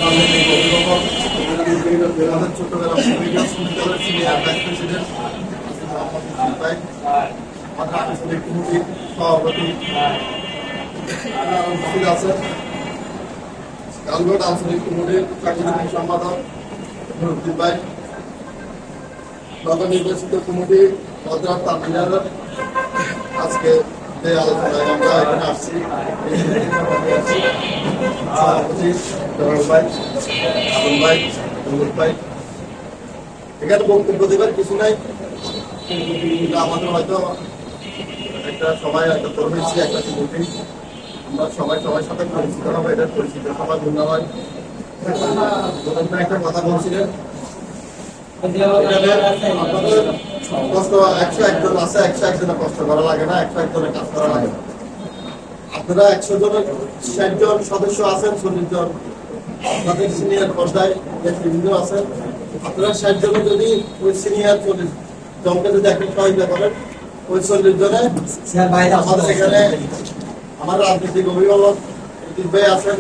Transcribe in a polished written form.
রাজনৈতিক অভিভাবক আমাদের চট্টগ্রাম বিশ্ববিদ্যালয়ের সিনিয়র ভাইস প্রেসিডেন্ট আমাদের আঞ্চলিক কমিটির সভাপতি আছেন, কালগড় আঞ্চলিক কমিটির সাংগঠনিক সম্পাদক নুরুদ্দিন ভাই, নগর নির্বাচিত কমিটি ভদ্রার তামিলার আজকে যে আলোচনায় আমরা এখানে আসছি সভাপতি ভাই, আবুল ভাই, মঙ্গল ভাই, এখানে বক্তব্য দেবার কিছু নাই, কিন্তু আমাদের হয়তো একটা সবাই একটা হয়েছি একটা কমিটি, আমরা সবাই সবার সাথে পরিচিত হবো, এটা পরিচিত সবাই ধন্যবাদ। একটা কথা বলছিলেন আপনাদের কষ্ট 101 জন আছে, 101 জনের কষ্ট করা লাগে না, 101 জনের কাজ করা লাগে না। আপনারা 100 জনের 60 জন সদস্য আছেন, 40 জন আপনাদের সিনিয়র পর্যায়ে নেতৃবৃন্দ আছেন, আপনারা 60 জনের যদি ওই সিনিয়র 40 জনকে যদি একটা সহায়তা করেন, ওই 40 জনে আমাদের এখানে আমার রাজনৈতিক অভিভাবক ভাই আছেন,